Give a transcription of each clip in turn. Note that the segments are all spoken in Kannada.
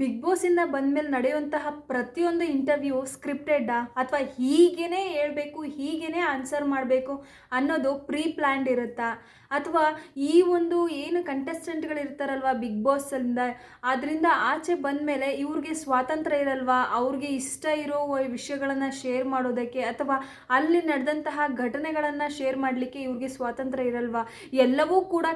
ಬಿಗ್ ಬಾಸಿಂದ ಬಂದಮೇಲೆ ನಡೆಯುವಂತಹ ಪ್ರತಿಯೊಂದು ಇಂಟರ್ವ್ಯೂ ಸ್ಕ್ರಿಪ್ಟೆಡ್ಡಾ ಅಥವಾ ಹೀಗೇ ಹೇಳ್ಬೇಕು ಹೀಗೇ ಆನ್ಸರ್ ಮಾಡಬೇಕು ಅನ್ನೋದು ಪ್ರೀ ಪ್ಲ್ಯಾಂಡ್ ಇರುತ್ತಾ ಅಥವಾ ಈ ಒಂದು ಏನು ಕಂಟೆಸ್ಟೆಂಟ್ಗಳು ಇರ್ತಾರಲ್ವ ಬಿಗ್ ಬಾಸಲ್ಲಿಂದ ಅದರಿಂದ ಆಚೆ ಬಂದಮೇಲೆ ಇವ್ರಿಗೆ ಸ್ವಾತಂತ್ರ್ಯ ಇರಲ್ವಾ, ಅವ್ರಿಗೆ ಇಷ್ಟ ಇರೋ ವಿಷಯಗಳನ್ನು ಶೇರ್ ಮಾಡೋದಕ್ಕೆ ಅಥವಾ ಅಲ್ಲಿ ನಡೆದಂತಹ ಘಟನೆಗಳನ್ನು ಶೇರ್ ಮಾಡಲಿಕ್ಕೆ ಇವ್ರಿಗೆ ಸ್ವಾತಂತ್ರ್ಯ ಇರಲ್ವಾ, ಎಲ್ಲವೂ ಕೂಡ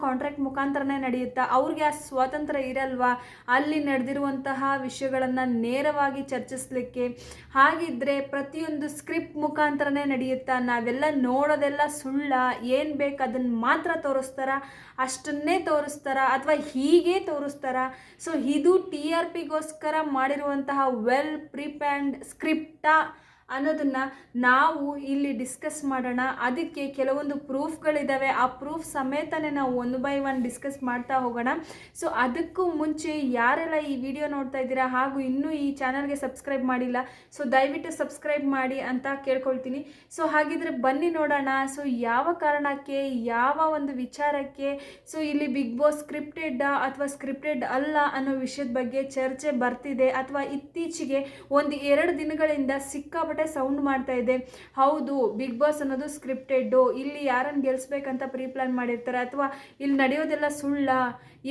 ಕಾಂಟ್ರಾಕ್ಟ್ ಮುಖಾಂತರನೇ ನಡೆಯುತ್ತಾ, ಅವ್ರಿಗೆ ಆ ಸ್ವಾತಂತ್ರ್ಯ ಇರಲ್ವಾ ಅಲ್ಲಿ ನಡೆದಿರುವಂತಹ ವಿಷಯಗಳನ್ನು ನೇರವಾಗಿ ಚರ್ಚಿಸಲಿಕ್ಕೆ. ಹಾಗಿದ್ರೆ ಪ್ರತಿಯೊಂದು ಸ್ಕ್ರಿಪ್ಟ್ ಮುಖಾಂತರನೇ ನಡೆಯುತ್ತಾ, ನಾವೆಲ್ಲ ನೋಡೋದೆಲ್ಲ ಸುಳ್ಳ, ಏನು ಬೇಕು ಅದನ್ನು ಮಾತ್ರ ತೋರಿಸ್ತಾರ, ಅಷ್ಟನ್ನೇ ತೋರಿಸ್ತಾರ ಅಥವಾ ಹೀಗೆ ತೋರಿಸ್ತಾರ. ಸೊ ಇದು TRPಗೋಸ್ಕರ ಮಾಡಿರುವಂತಹ ವೆಲ್ ಪ್ರಿಪ್ಲ್ಯಾಂಡ್ ಸ್ಕ್ರಿಪ್ಟಾ ಅನ್ನೋದನ್ನು ನಾವು ಇಲ್ಲಿ ಡಿಸ್ಕಸ್ ಮಾಡೋಣ. ಅದಕ್ಕೆ ಕೆಲವೊಂದು ಪ್ರೂಫ್ಗಳಿದ್ದಾವೆ, ಆ ಪ್ರೂಫ್ ಸಮೇತನೇ ನಾವು 1 by 1 ಡಿಸ್ಕಸ್ ಮಾಡ್ತಾ ಹೋಗೋಣ. ಸೊ ಅದಕ್ಕೂ ಮುಂಚೆ ಯಾರೆಲ್ಲ ಈ ವಿಡಿಯೋ ನೋಡ್ತಾ ಇದ್ದೀರಾ ಹಾಗೂ ಇನ್ನೂ ಈ ಚಾನಲ್ಗೆ ಸಬ್ಸ್ಕ್ರೈಬ್ ಮಾಡಿಲ್ಲ, ಸೊ ದಯವಿಟ್ಟು ಸಬ್ಸ್ಕ್ರೈಬ್ ಮಾಡಿ ಅಂತ ಕೇಳ್ಕೊಳ್ತೀನಿ. ಸೊ ಹಾಗಿದ್ರೆ ಬನ್ನಿ ನೋಡೋಣ. ಸೊ ಯಾವ ಕಾರಣಕ್ಕೆ, ಯಾವ ಒಂದು ವಿಚಾರಕ್ಕೆ ಸೊ ಇಲ್ಲಿ ಬಿಗ್ ಬಾಸ್ ಸ್ಕ್ರಿಪ್ಟೆಡ್ಡಾ ಅಥವಾ ಸ್ಕ್ರಿಪ್ಟೆಡ್ ಅಲ್ಲ ಅನ್ನೋ ವಿಷಯದ ಬಗ್ಗೆ ಚರ್ಚೆ ಬರ್ತಿದೆ ಅಥವಾ ಇತ್ತೀಚೆಗೆ 1-2 ದಿನಗಳಿಂದ ಸಿಕ್ಕಾಪಟ್ಟೆ ಸೌಂಡ್ ಮಾಡ್ತಾ ಇದೆ. ಹೌದು, ಬಿಗ್ ಬಾಸ್ ಅನ್ನೋದು ಸ್ಕ್ರಿಪ್ಟೆಡ್ಡು, ಇಲ್ಲಿ ಯಾರನ್ನು ಗೆಲ್ಲಿಸ್ಬೇಕಂತ ಪ್ರೀ ಪ್ಲಾನ್ ಮಾಡಿರ್ತಾರೆ ಅಥವಾ ಇಲ್ಲಿ ನಡೆಯೋದೆಲ್ಲ ಸುಳ್ಳ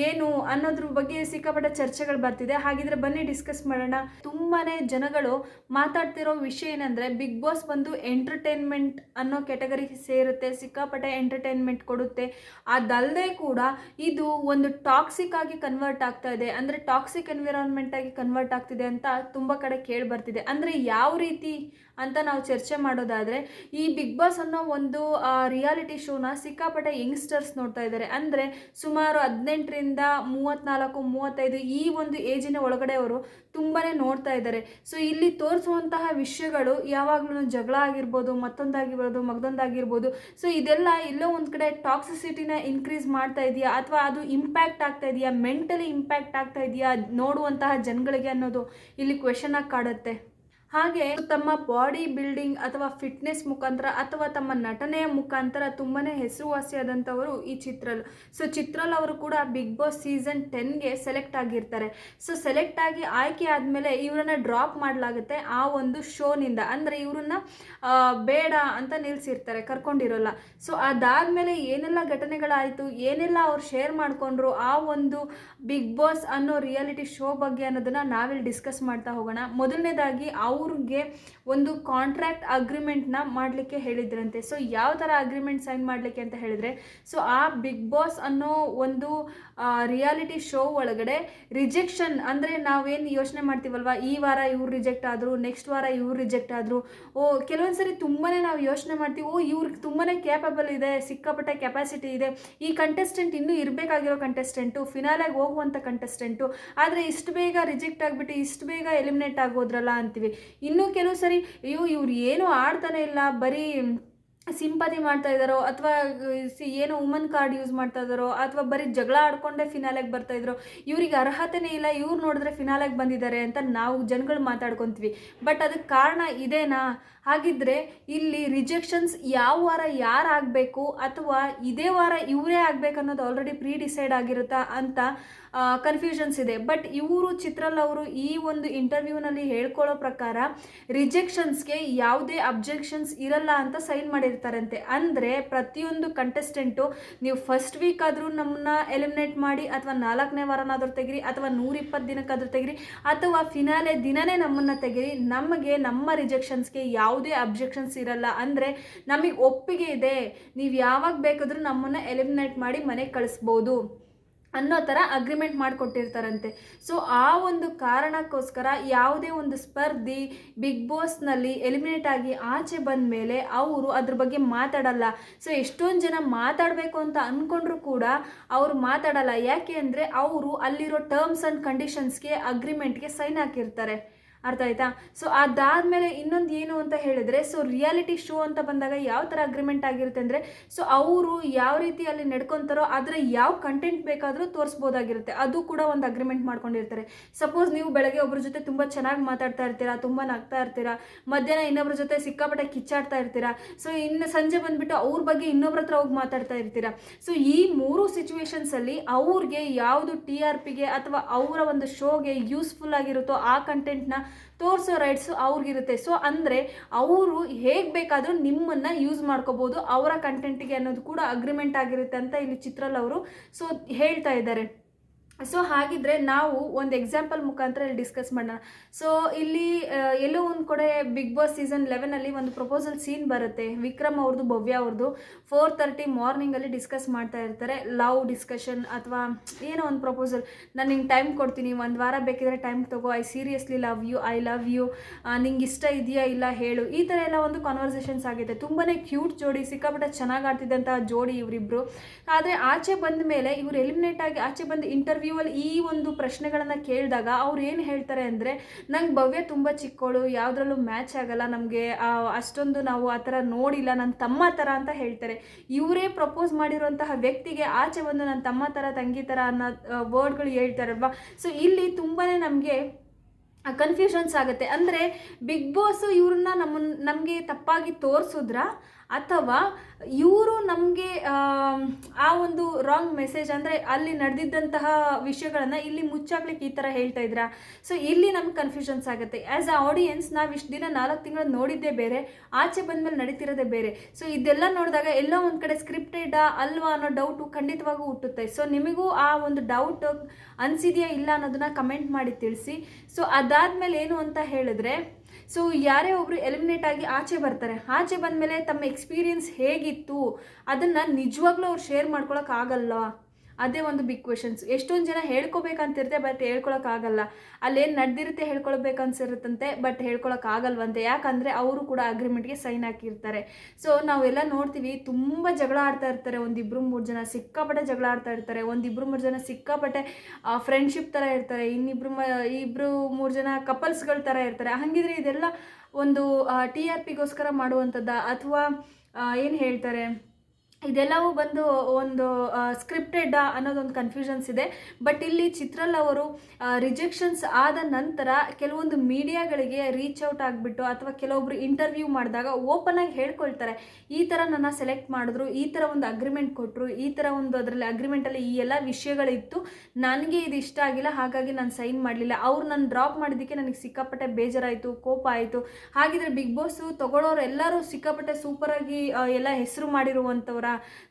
ಏನು ಅನ್ನೋದ್ರ ಬಗ್ಗೆ ಸಿಕ್ಕಾಪಟ್ಟೆ ಚರ್ಚೆಗಳು ಬರ್ತಿದೆ. ಹಾಗಿದ್ರೆ ಬನ್ನಿ ಡಿಸ್ಕಸ್ ಮಾಡೋಣ. ತುಂಬಾನೇ ಜನಗಳು ಮಾತಾಡ್ತಿರೋ ವಿಷಯ ಏನಂದ್ರೆ ಬಿಗ್ ಬಾಸ್ ಬಂದು ಎಂಟರ್ಟೈನ್ಮೆಂಟ್ ಅನ್ನೋ ಕ್ಯಾಟಗರಿಗೆ ಸೇರುತ್ತೆ, ಸಿಕ್ಕಾಪಟ್ಟೆ ಎಂಟರ್ಟೈನ್ಮೆಂಟ್ ಕೊಡುತ್ತೆ. ಅದಲ್ಲದೆ ಕೂಡ ಇದು ಒಂದು ಟಾಕ್ಸಿಕ್ ಆಗಿ ಕನ್ವರ್ಟ್ ಆಗ್ತಾ ಇದೆ, ಅಂದರೆ ಟಾಕ್ಸಿಕ್ ಎನ್ವಿರಾನ್ಮೆಂಟ್ ಆಗಿ ಕನ್ವರ್ಟ್ ಆಗ್ತಿದೆ ಅಂತ ತುಂಬ ಕಡೆ ಕೇಳಿ ಬರ್ತಿದೆ. ಅಂದರೆ ಯಾವ ರೀತಿ ಅಂತ ನಾವು ಚರ್ಚೆ ಮಾಡೋದಾದರೆ, ಈ ಬಿಗ್ ಬಾಸ್ ಅನ್ನೋ ಒಂದು ರಿಯಾಲಿಟಿ ಶೋನ ಸಿಕ್ಕಾಪಟ್ಟೆ ಯಂಗ್ಸ್ಟರ್ಸ್ ನೋಡ್ತಾ ಇದ್ದಾರೆ. ಅಂದರೆ ಸುಮಾರು 18ರಿಂದ 34-35 ಈ ಒಂದು ಏಜಿನ ಒಳಗಡೆ ಅವರು ತುಂಬಾ ನೋಡ್ತಾ ಇದ್ದಾರೆ. ಸೊ ಇಲ್ಲಿ ತೋರಿಸುವಂತಹ ವಿಷಯಗಳು ಯಾವಾಗಲೂ ಜಗಳ ಆಗಿರ್ಬೋದು, ಮತ್ತೊಂದಾಗಿರ್ಬೋದು. ಸೊ ಇದೆಲ್ಲ ಎಲ್ಲೋ ಒಂದು ಕಡೆ ಟಾಕ್ಸಿಸಿಟಿನ ಇನ್ಕ್ರೀಸ್ ಮಾಡ್ತಾ ಇದೆಯಾ ಅಥವಾ ಅದು ಇಂಪ್ಯಾಕ್ಟ್ ಆಗ್ತಾ ಇದೆಯಾ, ಮೆಂಟಲಿ ಇಂಪ್ಯಾಕ್ಟ್ ಆಗ್ತಾ ಇದೆಯಾ ನೋಡುವಂತಹ ಜನಗಳಿಗೆ ಅನ್ನೋದು ಇಲ್ಲಿ ಕ್ವೆಶನ್ ಆಗಿ ಕಾಡುತ್ತೆ. ಹಾಗೆ ತಮ್ಮ ಬಾಡಿ ಬಿಲ್ಡಿಂಗ್ ಅಥವಾ ಫಿಟ್ನೆಸ್ ಮುಖಾಂತರ ಅಥವಾ ತಮ್ಮ ನಟನೆಯ ಮುಖಾಂತರ ತುಂಬಾ ಹೆಸರುವಾಸಿಯಾದಂಥವರು ಈ ಚಿತ್ರಲ್. ಸೊ ಚಿತ್ರಲ್ ಅವರು ಕೂಡ ಬಿಗ್ ಬಾಸ್ ಸೀಸನ್ 10ಗೆ ಸೆಲೆಕ್ಟ್ ಆಗಿರ್ತಾರೆ. ಸೊ ಸೆಲೆಕ್ಟ್ ಆಗಿ ಆಯ್ಕೆ ಆದಮೇಲೆ ಇವರನ್ನ ಡ್ರಾಪ್ ಮಾಡಲಾಗುತ್ತೆ ಆ ಒಂದು ಶೋನಿಂದ, ಅಂದರೆ ಇವ್ರನ್ನ ಬೇಡ ಅಂತ ನಿಲ್ಲಿಸಿರ್ತಾರೆ, ಕರ್ಕೊಂಡಿರೋಲ್ಲ. ಸೊ ಅದಾದಮೇಲೆ ಏನೆಲ್ಲ ಘಟನೆಗಳಾಯಿತು, ಏನೆಲ್ಲ ಅವ್ರು ಶೇರ್ ಮಾಡಿಕೊಂಡ್ರು ಆ ಒಂದು ಬಿಗ್ ಬಾಸ್ ಅನ್ನೋ ರಿಯಾಲಿಟಿ ಶೋ ಬಗ್ಗೆ ಅನ್ನೋದನ್ನು ನಾವಿಲ್ಲಿ ಡಿಸ್ಕಸ್ ಮಾಡ್ತಾ ಹೋಗೋಣ. ಮೊದಲನೇದಾಗಿ ಅವ್ರಿಗೆ ಒಂದು ಕಾಂಟ್ರಾಕ್ಟ್ ಅಗ್ರಿಮೆಂಟ್ನ ಮಾಡಲಿಕ್ಕೆ ಹೇಳಿದ್ರಂತೆ. ಸೊ ಯಾವ ಥರ ಅಗ್ರಿಮೆಂಟ್ ಸೈನ್ ಮಾಡಲಿಕ್ಕೆ ಅಂತ ಹೇಳಿದರೆ, ಸೊ ಆ ಬಿಗ್ ಬಾಸ್ ಅನ್ನೋ ಒಂದು ರಿಯಾಲಿಟಿ ಶೋ ಒಳಗಡೆ ರಿಜೆಕ್ಷನ್, ಅಂದರೆ ನಾವೇನು ಯೋಚನೆ ಮಾಡ್ತೀವಲ್ವ, ಈ ವಾರ ಇವ್ರು ರಿಜೆಕ್ಟ್ ಆದರು, ನೆಕ್ಸ್ಟ್ ವಾರ ಇವ್ರು ರಿಜೆಕ್ಟ್ ಆದರು, ಕೆಲವೊಂದು ಸರಿ ತುಂಬಾ ನಾವು ಯೋಚನೆ ಮಾಡ್ತೀವಿ, ಇವ್ರಿಗೆ ತುಂಬಾ ಕ್ಯಾಪಬಲ್ ಇದೆ, ಸಿಕ್ಕಾಪಟ್ಟೆ ಕೆಪಾಸಿಟಿ ಇದೆ, ಈ ಕಂಟೆಸ್ಟೆಂಟ್ ಇನ್ನೂ ಇರಬೇಕಾಗಿರೋ ಕಂಟೆಸ್ಟೆಂಟು, ಫಿನಾಲೆಗೆ ಹೋಗುವಂಥ ಕಂಟೆಸ್ಟೆಂಟು, ಆದರೆ ಇಷ್ಟು ಬೇಗ ರಿಜೆಕ್ಟ್ ಆಗಿಬಿಟ್ಟು ಇಷ್ಟು ಬೇಗ ಎಲಿಮಿನೇಟ್ ಆಗೋದ್ರಲ್ಲ ಅಂತೀವಿ. ಇನ್ನೂ ಕೆಲವು ಸರಿ ಇವ್ರು ಏನೂ ಆಡ್ತಾನೆ ಇಲ್ಲ, ಬರೀ ಸಿಂಪತಿ ಮಾಡ್ತಾ ಇದ್ದಾರೋ ಅಥವಾ ಏನು ವುಮನ್ ಕಾರ್ಡ್ ಯೂಸ್ ಮಾಡ್ತಾ ಇದ್ದಾರೋ ಅಥವಾ ಬರೀ ಜಗಳ ಆಡ್ಕೊಂಡೇ ಫಿನಾಲೆಗೆ ಬರ್ತಾ ಇದ್ರು, ಇವ್ರಿಗೆ ಅರ್ಹತೆನೇ ಇಲ್ಲ, ಇವ್ರು ನೋಡಿದ್ರೆ ಫಿನಾಲೆಗೆ ಬಂದಿದ್ದಾರೆ ಅಂತ ನಾವು ಜನಗಳು ಮಾತಾಡ್ಕೊತೀವಿ. ಬಟ್ ಅದಕ್ಕೆ ಕಾರಣ ಇದೇನಾ? ಹಾಗಿದ್ರೆ ಇಲ್ಲಿ ರಿಜೆಕ್ಷನ್ಸ್ ಯಾವ ವಾರ ಯಾರು ಆಗಬೇಕು ಅಥವಾ ಇದೇ ವಾರ ಇವರೇ ಆಗಬೇಕು ಅನ್ನೋದು ಆಲ್ರೆಡಿ ಪ್ರೀ ಡಿಸೈಡ್ ಆಗಿರುತ್ತಾ ಅಂತ ಕನ್ಫ್ಯೂಷನ್ಸ್ ಇದೆ. ಬಟ್ ಇವರು ಚಿತ್ರಲ್ ಅವರು ಈ ಒಂದು ಇಂಟರ್ವ್ಯೂನಲ್ಲಿ ಹೇಳ್ಕೊಳ್ಳೋ ಪ್ರಕಾರ ರಿಜೆಕ್ಷನ್ಸ್ಗೆ ಯಾವುದೇ ಅಬ್ಜೆಕ್ಷನ್ಸ್ ಇರಲ್ಲ ಅಂತ ಸೈನ್ ಮಾಡಿರ್ತಾರಂತೆ. ಅಂದರೆ ಪ್ರತಿಯೊಂದು ಕಂಟೆಸ್ಟೆಂಟು ನೀವು ಫಸ್ಟ್ ವೀಕ್ ಆದರೂ ನಮ್ಮನ್ನ ಎಲಿಮಿನೇಟ್ ಮಾಡಿ ಅಥವಾ 4ನೇ ವಾರನಾದರೂ ತೆಗಿರಿ ಅಥವಾ 120 ದಿನಕ್ಕಾದರೂ ತೆಗಿರಿ ಅಥವಾ ಫಿನಾಲೆ ದಿನನೇ ನಮ್ಮನ್ನು ತೆಗಿರಿ, ನಮಗೆ ನಮ್ಮ ರಿಜೆಕ್ಷನ್ಸ್ಗೆ ಯಾವುದೇ ಅಬ್ಜೆಕ್ಷನ್ಸ್ ಇರಲ್ಲ, ಅಂದರೆ ನಮಗೆ ಒಪ್ಪಿಗೆ ಇದೆ, ನೀವು ಯಾವಾಗ ಬೇಕಾದರೂ ನಮ್ಮನ್ನು ಎಲಿಮಿನೇಟ್ ಮಾಡಿ ಮನೆಗೆ ಕಳಿಸ್ಬೋದು ಅನ್ನೋ ಥರ ಅಗ್ರಿಮೆಂಟ್ ಮಾಡಿಕೊಟ್ಟಿರ್ತಾರಂತೆ. ಸೊ ಆ ಒಂದು ಕಾರಣಕ್ಕೋಸ್ಕರ ಯಾವುದೇ ಒಂದು ಸ್ಪರ್ಧಿ ಬಿಗ್ ಬಾಸ್ನಲ್ಲಿ ಎಲಿಮಿನೇಟ್ ಆಗಿ ಆಚೆ ಬಂದ ಮೇಲೆ ಅವರು ಅದ್ರ ಬಗ್ಗೆ ಮಾತಾಡಲ್ಲ. ಸೊ ಎಷ್ಟೊಂದು ಜನ ಮಾತಾಡಬೇಕು ಅಂತ ಅಂದ್ಕೊಂಡ್ರು ಕೂಡ ಅವರು ಮಾತಾಡಲ್ಲ. ಯಾಕೆ ಅಂದರೆ ಅವರು ಅಲ್ಲಿರೋ ಟರ್ಮ್ಸ್ ಆ್ಯಂಡ್ ಕಂಡೀಷನ್ಸ್ಗೆ ಅಗ್ರಿಮೆಂಟ್ಗೆ ಸೈನ್ ಹಾಕಿರ್ತಾರೆ. ಅರ್ಥ ಆಯ್ತಾ? ಸೊ ಅದಾದಮೇಲೆ ಇನ್ನೊಂದು ಏನು ಅಂತ ಹೇಳಿದ್ರೆ, ಸೊ ರಿಯಾಲಿಟಿ ಶೋ ಅಂತ ಬಂದಾಗ ಯಾವ ಥರ ಅಗ್ರಿಮೆಂಟ್ ಆಗಿರುತ್ತೆ ಅಂದರೆ, ಸೊ ಅವರು ಯಾವ ರೀತಿ ಅಲ್ಲಿ ನಡ್ಕೊತಾರೋ ಅದರ ಯಾವ ಕಂಟೆಂಟ್ ಬೇಕಾದರೂ ತೋರಿಸ್ಬೋದಾಗಿರುತ್ತೆ. ಅದು ಕೂಡ ಒಂದು ಅಗ್ರಿಮೆಂಟ್ ಮಾಡ್ಕೊಂಡಿರ್ತಾರೆ. ಸಪೋಸ್ ನೀವು ಬೆಳಗ್ಗೆ ಒಬ್ಬರ ಜೊತೆ ತುಂಬ ಚೆನ್ನಾಗಿ ಮಾತಾಡ್ತಾ ಇರ್ತೀರಾ, ತುಂಬ ನಗ್ತಾ ಇರ್ತೀರಾ, ಮಧ್ಯಾಹ್ನ ಇನ್ನೊಬ್ಬರ ಜೊತೆ ಸಿಕ್ಕಾಪಟ್ಟೆ ಕಿಚ್ಚಾಡ್ತಾ ಇರ್ತೀರಾ, ಸೊ ಇನ್ನು ಸಂಜೆ ಬಂದುಬಿಟ್ಟು ಅವ್ರ ಬಗ್ಗೆ ಇನ್ನೊಬ್ರ ಹತ್ರ ಹೋಗಿ ಮಾತಾಡ್ತಾ ಇರ್ತೀರಾ. ಸೊ ಈ 3 ಸಿಚುವೇಶನ್ಸಲ್ಲಿ ಅವ್ರಿಗೆ ಯಾವುದು TRPಗೆ ಅಥವಾ ಅವರ ಒಂದು ಶೋಗೆ ಯೂಸ್ಫುಲ್ ಆಗಿರುತ್ತೋ ಆ ಕಂಟೆಂಟ್ನ ತೋರಿಸೋ ರೈಟ್ಸು ಅವ್ರಿಗಿರುತ್ತೆ. ಸೊ ಅಂದರೆ ಅವರು ಹೇಗೆ ಬೇಕಾದರೂ ನಿಮ್ಮನ್ನು ಯೂಸ್ ಮಾಡ್ಕೋಬೋದು ಅವರ ಕಂಟೆಂಟಿಗೆ ಅನ್ನೋದು ಕೂಡ ಅಗ್ರಿಮೆಂಟ್ ಆಗಿರುತ್ತೆ ಅಂತ ಇಲ್ಲಿ ಚಿತ್ರಲ್ ಅವರು ಸೊ ಹೇಳ್ತಾ ಇದ್ದಾರೆ. ಸೊ ಹಾಗಿದ್ರೆ ನಾವು ಒಂದು ಎಕ್ಸಾಂಪಲ್ ಮುಖಾಂತರ ಇಲ್ಲಿ ಡಿಸ್ಕಸ್ ಮಾಡೋಣ. ಸೊ ಇಲ್ಲಿ ಎಲ್ಲೋ ಒಂದು ಕಡೆ ಬಿಗ್ ಬಾಸ್ ಸೀಸನ್ 11ಅಲ್ಲಿ ಒಂದು ಪ್ರಪೋಸಲ್ ಸೀನ್ ಬರುತ್ತೆ. ವಿಕ್ರಮ್ ಅವ್ರದ್ದು, ಭವ್ಯ ಅವ್ರದ್ದು 4:30 ಮಾರ್ನಿಂಗಲ್ಲಿ ಡಿಸ್ಕಸ್ ಮಾಡ್ತಾ ಇರ್ತಾರೆ. ಲವ್ ಡಿಸ್ಕಷನ್ ಅಥವಾ ಏನೋ ಒಂದು ಪ್ರಪೋಸಲ್, ನಾನು ನಿಂಗೆ ಟೈಮ್ ಕೊಡ್ತೀನಿ, ಒಂದು ವಾರ ಬೇಕಿದ್ರೆ ಟೈಮ್ ತಗೋ, I seriously love you, I love you, ನಿಂಗೆ ಇಷ್ಟ ಇದೆಯಾ ಇಲ್ಲ ಹೇಳು, ಈ ಥರ ಎಲ್ಲ ಒಂದು ಕಾನ್ವರ್ಸೇಷನ್ಸ್ ಆಗಿದೆ. ತುಂಬಾ ಕ್ಯೂಟ್ ಜೋಡಿ, ಸಿಕ್ಕಾಪಟ್ಟೆ ಚೆನ್ನಾಗಿ ಆಡ್ತಿದ್ದಂತಹ ಜೋಡಿ ಇವರಿಬ್ಬರು. ಆದರೆ ಆಚೆ ಬಂದ ಮೇಲೆ ಇವರು ಎಲಿಮಿನೇಟ್ ಆಗಿ ಆಚೆ ಬಂದು ಇಂಟರ್ವ್ಯೂ ಅಲ್ಲಿ ಈ ಒಂದು ಪ್ರಶ್ನೆಗಳನ್ನು ಕೇಳಿದಾಗ ಅವ್ರು ಏನು ಹೇಳ್ತಾರೆ ಅಂದರೆ, ನಂಗೆ ಭವ್ಯ ತುಂಬ ಚಿಕ್ಕವಳು, ಯಾವುದ್ರಲ್ಲೂ ಮ್ಯಾಚ್ ಆಗಲ್ಲ, ನಮಗೆ ಅಷ್ಟೊಂದು ನಾವು ಆ ಥರ ನೋಡಿಲ್ಲ, ನನ್ನ ತಮ್ಮ ಥರ ಅಂತ ಹೇಳ್ತಾರೆ. ಇವರೇ ಪ್ರಪೋಸ್ ಮಾಡಿರುವಂತಹ ವ್ಯಕ್ತಿಗೆ ಆಚೆ ಬಂದು ನನ್ನ ತಮ್ಮ ಥರ, ತಂಗಿ ಥರ ಅನ್ನೋ ವರ್ಡ್ಗಳು ಹೇಳ್ತಾರಲ್ವಾ. ಸೊ ಇಲ್ಲಿ ತುಂಬಾ ನಮಗೆ ಕನ್ಫ್ಯೂಷನ್ಸ್ ಆಗುತ್ತೆ. ಅಂದರೆ ಬಿಗ್ ಬಾಸ್ ಇವ್ರನ್ನ ನಮಗೆ ತಪ್ಪಾಗಿ ತೋರಿಸಿದ್ರ ಅಥವಾ ಇವರು ನಮಗೆ ಆ ಒಂದು ರಾಂಗ್ ಮೆಸೇಜ್, ಅಂದರೆ ಅಲ್ಲಿ ನಡೆದಿದ್ದಂತಹ ವಿಷಯಗಳನ್ನು ಇಲ್ಲಿ ಮುಚ್ಚಾಕ್ಲಿಕ್ಕೆ ಈ ಥರ ಹೇಳ್ತಾ ಇದ್ರಾ? ಸೊ ಇಲ್ಲಿ ನಮ್ಗೆ ಕನ್ಫ್ಯೂಷನ್ಸ್ ಆಗುತ್ತೆ. ಆ್ಯಸ್ ಅ ಆಡಿಯನ್ಸ್ ನಾವು ಇಷ್ಟು ದಿನ 4 ತಿಂಗಳು ನೋಡಿದ್ದೇ ಬೇರೆ, ಆಚೆ ಬಂದಮೇಲೆ ನಡೀತಿರೋದೇ ಬೇರೆ. ಸೊ ಇದೆಲ್ಲ ನೋಡಿದಾಗ ಎಲ್ಲೋ ಒಂದು ಕಡೆ ಸ್ಕ್ರಿಪ್ಟೆಡಾ ಅಲ್ವಾ ಅನ್ನೋ ಡೌಟು ಖಂಡಿತವಾಗೂ ಹುಟ್ಟುತ್ತೆ. ಸೊ ನಿಮಗೂ ಆ ಒಂದು ಡೌಟ್ ಅನಿಸಿದೆಯಾ ಇಲ್ಲ ಅನ್ನೋದನ್ನ ಕಮೆಂಟ್ ಮಾಡಿ ತಿಳಿಸಿ. ಸೊ ಅದಾದಮೇಲೆ ಏನು ಅಂತ ಹೇಳಿದ್ರೆ, ಸೊ ಯಾರೇ ಒಬ್ಬರು ಎಲಿಮಿನೇಟ್ ಆಗಿ ಆಚೆ ಬರ್ತಾರೆ, ಆಚೆ ಬಂದಮೇಲೆ ತಮ್ಮ ಎಕ್ಸ್ಪೀರಿಯನ್ಸ್ ಹೇಗಿತ್ತು ಅದನ್ನು ನಿಜವಾಗ್ಲೂ ಅವ್ರು ಶೇರ್ ಮಾಡ್ಕೊಳಕ್ಕಾಗಲ್ಲ. ಅದೇ ಒಂದು ಬಿಗ್ ಕ್ವೆಶನ್ಸ್. ಎಷ್ಟೊಂದು ಜನ ಹೇಳ್ಕೊಬೇಕಂತಿರುತ್ತೆ, ಬಟ್ ಹೇಳ್ಕೊಳಕ್ಕಾಗಲ್ಲ. ಅಲ್ಲೇನು ನಡೆದಿರುತ್ತೆ ಹೇಳ್ಕೊಳ್ಬೇಕನ್ಸಿರುತ್ತಂತೆ, ಬಟ್ ಹೇಳ್ಕೊಳಕ್ಕಾಗಲ್ವಂತೆ. ಯಾಕಂದರೆ ಅವರು ಕೂಡ ಅಗ್ರಿಮೆಂಟ್ಗೆ ಸೈನ್ ಹಾಕಿರ್ತಾರೆ. ಸೊ ನಾವೆಲ್ಲ ನೋಡ್ತೀವಿ, ತುಂಬ ಜಗಳ ಆಡ್ತಾ ಇರ್ತಾರೆ. 1-2-3 ಜನ ಸಿಕ್ಕಾಪಟ್ಟೆ ಜಗಳ ಆಡ್ತಾ ಇರ್ತಾರೆ. 1-2-3 ಜನ ಸಿಕ್ಕಾಪಟ್ಟೆ ಫ್ರೆಂಡ್ಶಿಪ್ ಥರ ಇರ್ತಾರೆ. 2-3 ಜನ ಕಪಲ್ಸ್ಗಳ ಥರ ಇರ್ತಾರೆ. ಹಾಗಿದ್ರೆ ಇದೆಲ್ಲ ಒಂದು TRPಗೋಸ್ಕರ ಮಾಡುವಂಥದ್ದು ಅಥವಾ ಏನು ಹೇಳ್ತಾರೆ, ಇದೆಲ್ಲವೂ ಬಂದು ಒಂದು ಸ್ಕ್ರಿಪ್ಟೆಡ್ ಅನ್ನೋದೊಂದು ಕನ್ಫ್ಯೂಷನ್ಸ್ ಇದೆ. ಬಟ್ ಇಲ್ಲಿ ಚಿತ್ರಲ್ ಅವರು ರಿಜೆಕ್ಷನ್ಸ್ ಆದ ನಂತರ ಕೆಲವೊಂದು ಮೀಡಿಯಾಗಳಿಗೆ ರೀಚ್ ಔಟ್ ಆಗಿಬಿಟ್ಟು ಅಥವಾ ಕೆಲವೊಬ್ರು ಇಂಟರ್ವ್ಯೂ ಮಾಡಿದಾಗ ಓಪನ್ ಆಗಿ ಹೇಳ್ಕೊಳ್ತಾರೆ, ಈ ಥರ ನನ್ನ ಸೆಲೆಕ್ಟ್ ಮಾಡಿದ್ರು, ಈ ಥರ ಒಂದು ಅಗ್ರಿಮೆಂಟ್ ಕೊಟ್ಟರು, ಈ ಥರ ಒಂದು ಅದರಲ್ಲಿ ಅಗ್ರಿಮೆಂಟಲ್ಲಿ ಈ ಎಲ್ಲ ವಿಷಯಗಳಿತ್ತು, ನನಗೆ ಇದು ಇಷ್ಟ ಆಗಿಲ್ಲ, ಹಾಗಾಗಿ ನಾನು ಸೈನ್ ಮಾಡಲಿಲ್ಲ, ಅವ್ರು ನಾನು ಡ್ರಾಪ್ ಮಾಡಿದ್ದಕ್ಕೆ ನನಗೆ ಸಿಕ್ಕಾಪಟ್ಟೆ ಬೇಜಾರಾಯಿತು, ಕೋಪ ಆಯಿತು. ಹಾಗಿದ್ರೆ ಬಿಗ್ ಬಾಸು ತಗೊಳ್ಳೋರು ಎಲ್ಲರೂ ಸಿಕ್ಕಾಪಟ್ಟೆ ಸೂಪರಾಗಿ ಎಲ್ಲ ಹೆಸರು ಮಾಡಿರುವಂಥವ್ರು,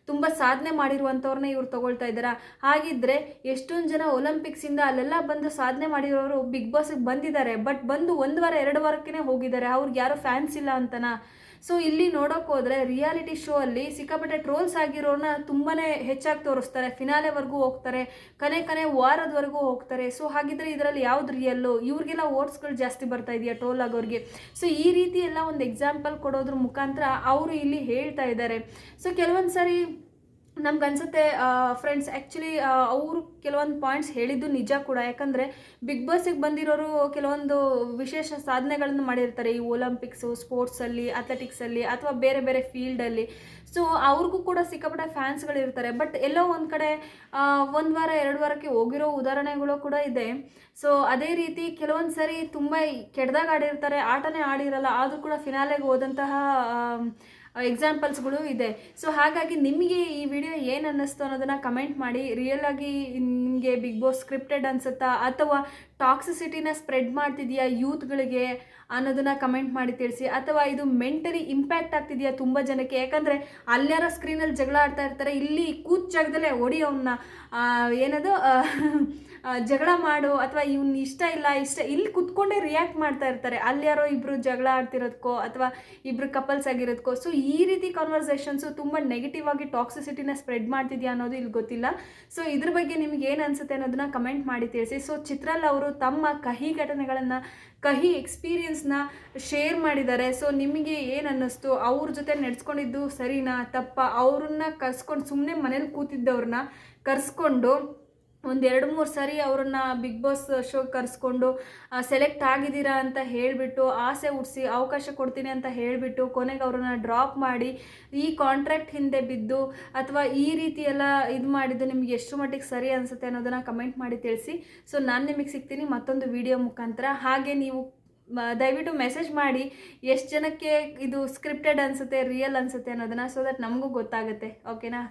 ತುಂಬ ಸಾಧನೆ ಮಾಡಿರುವಂಥವ್ರನ್ನ ಇವ್ರು ತಗೊಳ್ತಾ ಇದ್ದಾರಾ? ಹಾಗಿದ್ರೆ ಎಷ್ಟೊಂದು ಜನ ಒಲಿಂಪಿಕ್ಸಿಂದ ಅಲ್ಲೆಲ್ಲ ಬಂದು ಸಾಧನೆ ಮಾಡಿರೋರು ಬಿಗ್ ಬಾಸ್ಗೆ ಬಂದಿದ್ದಾರೆ, ಬಟ್ ಬಂದು 1 ವಾರ 2 ವಾರಕ್ಕೇ ಹೋಗಿದ್ದಾರೆ. ಅವ್ರಿಗೆ ಯಾರೋ ಫ್ಯಾನ್ಸ್ ಇಲ್ಲ ಅಂತನಾ? ಸೊ ಇಲ್ಲಿ ನೋಡೋಕೆ ಹೋದರೆ ರಿಯಾಲಿಟಿ ಶೋ ಅಲ್ಲಿ ಸಿಕ್ಕಾಪಟ್ಟೆ ಟ್ರೋಲ್ಸ್ ಆಗಿರೋರನ್ನ ತುಂಬಾ ಹೆಚ್ಚಾಗಿ ತೋರಿಸ್ತಾರೆ, ಫಿನಾಲೆವರೆಗೂ ಹೋಗ್ತಾರೆ, ಕೊನೆ ವಾರದವರೆಗೂ ಹೋಗ್ತಾರೆ. ಸೊ ಹಾಗಿದ್ರೆ ಇದರಲ್ಲಿ ಯಾವ್ದು ರಿಯಲ್ಲು? ಇವ್ರಿಗೆಲ್ಲ ಓಟ್ಸ್ಗಳು ಜಾಸ್ತಿ ಬರ್ತಾ ಇದೆಯಾ ಟ್ರೋಲ್ ಆಗೋರಿಗೆ? ಸೊ ಈ ರೀತಿ ಎಲ್ಲ ಒಂದು ಎಕ್ಸಾಂಪಲ್ ಕೊಡೋದ್ರ ಮುಖಾಂತರ ಅವರು ಇಲ್ಲಿ ಹೇಳ್ತಾ ಇದ್ದಾರೆ. ಸೊ ಕೆಲವೊಂದು ಸಾರಿ ನಮ್ಗನ್ಸುತ್ತೆ ಫ್ರೆಂಡ್ಸ್, ಆ್ಯಕ್ಚುಲಿ ಅವರು ಕೆಲವೊಂದು ಪಾಯಿಂಟ್ಸ್ ಹೇಳಿದ್ದು ನಿಜ ಕೂಡ. ಯಾಕಂದರೆ ಬಿಗ್ ಬಾಸಿಗೆ ಬಂದಿರೋರು ಕೆಲವೊಂದು ವಿಶೇಷ ಸಾಧನೆಗಳನ್ನು ಮಾಡಿರ್ತಾರೆ, ಈ ಒಲಿಂಪಿಕ್ಸು, ಸ್ಪೋರ್ಟ್ಸಲ್ಲಿ, ಅಥ್ಲೆಟಿಕ್ಸಲ್ಲಿ ಅಥವಾ ಬೇರೆ ಬೇರೆ ಫೀಲ್ಡಲ್ಲಿ. ಸೊ ಅವ್ರಿಗೂ ಕೂಡ ಸಿಕ್ಕಾಪಟ್ಟೆ ಫ್ಯಾನ್ಸ್ಗಳಿರ್ತಾರೆ. ಬಟ್ ಎಲ್ಲೋ ಒಂದು ಕಡೆ 1 ವಾರ 2 ವಾರಕ್ಕೆ ಹೋಗಿರೋ ಉದಾಹರಣೆಗಳು ಕೂಡ ಇದೆ. ಸೊ ಅದೇ ರೀತಿ ಕೆಲವೊಂದು ಸರಿ ತುಂಬ ಕೆಟ್ಟದಾಗ ಆಡಿರ್ತಾರೆ, ಆಟನೇ ಆಡಿರಲ್ಲ, ಆದರೂ ಕೂಡ ಫಿನಾಲೆಗೆ ಹೋದಂತಹ ಎಕ್ಸಾಂಪಲ್ಸ್ಗಳು ಇದೆ. ಸೊ ಹಾಗಾಗಿ ನಿಮಗೆ ಈ ವಿಡಿಯೋ ಏನು ಅನ್ನಿಸ್ತು ಅನ್ನೋದನ್ನು ಕಮೆಂಟ್ ಮಾಡಿ. ರಿಯಲ್ ಆಗಿ ನಿಮಗೆ ಬಿಗ್ ಬಾಸ್ ಸ್ಕ್ರಿಪ್ಟೆಡ್ ಅನಿಸುತ್ತಾ ಅಥವಾ ಟಾಕ್ಸಿಸಿಟಿನ ಸ್ಪ್ರೆಡ್ ಮಾಡ್ತಿದೆಯಾ ಯೂತ್ಗಳಿಗೆ ಅನ್ನೋದನ್ನು ಕಮೆಂಟ್ ಮಾಡಿ ತಿಳಿಸಿ. ಅಥವಾ ಇದು ಮೆಂಟಲಿ ಇಂಪ್ಯಾಕ್ಟ್ ಆಗ್ತಿದೆಯಾ ತುಂಬ ಜನಕ್ಕೆ? ಯಾಕಂದರೆ ಅಲ್ಲಾರ ಸ್ಕ್ರೀನಲ್ಲಿ ಜಗಳ ಆಡ್ತಾ ಇರ್ತಾರೆ, ಇಲ್ಲಿ ಕೂತ್ ಜಾಗದಲ್ಲೇ ಹೊಡಿ ಅವನ್ನ, ಏನದು ಜಗಳ ಮಾಡು, ಅಥವಾ ಇವ್ನ ಇಷ್ಟ ಇಲ್ಲಿ ಕುತ್ಕೊಂಡೇ ರಿಯಾಕ್ಟ್ ಮಾಡ್ತಾ ಇರ್ತಾರೆ, ಅಲ್ಲಾರೋ ಇಬ್ಬರು ಜಗಳ ಆಡ್ತಿರೋದಕ್ಕೋ ಅಥವಾ ಇಬ್ಬರು ಕಪಲ್ಸ್ ಆಗಿರೋದಕ್ಕೋ. ಸೊ ಈ ರೀತಿ ಕಾನ್ವರ್ಸೇಷನ್ಸು ತುಂಬ ನೆಗೆಟಿವ್ ಆಗಿ ಟಾಕ್ಸಿಸಿಟಿನ ಸ್ಪ್ರೆಡ್ ಮಾಡ್ತಿದೆಯಾ ಅನ್ನೋದು ಇಲ್ಲಿ ಗೊತ್ತಿಲ್ಲ. ಸೊ ಇದ್ರ ಬಗ್ಗೆ ನಿಮ್ಗೆ ಏನು ಅನಿಸುತ್ತೆ ಅನ್ನೋದನ್ನ ಕಮೆಂಟ್ ಮಾಡಿ ತಿಳಿಸಿ. ಸೊ ಚಿತ್ರಲ್ ಅವರು ತಮ್ಮ ಕಹಿ ಘಟನೆಗಳನ್ನು, ಕಹಿ ಎಕ್ಸ್ಪೀರಿಯನ್ಸ್ನ ಶೇರ್ ಮಾಡಿದ್ದಾರೆ. ಸೊ ನಿಮಗೆ ಏನು ಅನ್ನಿಸ್ತು? ಅವ್ರ ಜೊತೆ ನಡೆಸ್ಕೊಂಡಿದ್ದು ಸರಿನಾ ತಪ್ಪಾ? ಅವ್ರನ್ನ ಕರ್ಸ್ಕೊಂಡು ಸುಮ್ಮನೆ ಮನೇಲಿ ಕೂತಿದ್ದವ್ರನ್ನ ಕರ್ಸ್ಕೊಂಡು ಒಂದು 2-3 ಸಾರಿ ಅವ್ರನ್ನ ಬಿಗ್ ಬಾಸ್ ಶೋ ಕರೆಸ್ಕೊಂಡು ಸೆಲೆಕ್ಟ್ ಆಗಿದ್ದೀರಾ ಅಂತ ಹೇಳಿಬಿಟ್ಟು ಆಸೆ ಹುಟ್ಟಿಸಿ ಅವಕಾಶ ಕೊಡ್ತೀನಿ ಅಂತ ಹೇಳಿಬಿಟ್ಟು ಕೊನೆಗೆ ಅವ್ರನ್ನ ಡ್ರಾಪ್ ಮಾಡಿ ಈ ಕಾಂಟ್ರಾಕ್ಟ್ ಹಿಂದೆ ಬಿದ್ದು ಅಥವಾ ಈ ರೀತಿ ಎಲ್ಲ ಇದು ಮಾಡಿದ್ದು ನಿಮ್ಗೆ ಎಷ್ಟು ಮಟ್ಟಿಗೆ ಸರಿ ಅನಿಸುತ್ತೆ ಅನ್ನೋದನ್ನು ಕಮೆಂಟ್ ಮಾಡಿ ತಿಳಿಸಿ. ಸೊ ನಾನು ನಿಮಗೆ ಸಿಗ್ತೀನಿ ಮತ್ತೊಂದು ವಿಡಿಯೋ ಮುಖಾಂತರ. ಹಾಗೆ ನೀವು ದಯವಿಟ್ಟು ಮೆಸೇಜ್ ಮಾಡಿ ಎಷ್ಟು ಜನಕ್ಕೆ ಇದು ಸ್ಕ್ರಿಪ್ಟೆಡ್ ಅನಿಸುತ್ತೆ, ರಿಯಲ್ ಅನಿಸುತ್ತೆ ಅನ್ನೋದನ್ನು, ಸೊ ದಟ್ ನಮಗೂ ಗೊತ್ತಾಗುತ್ತೆ. ಓಕೆನಾ?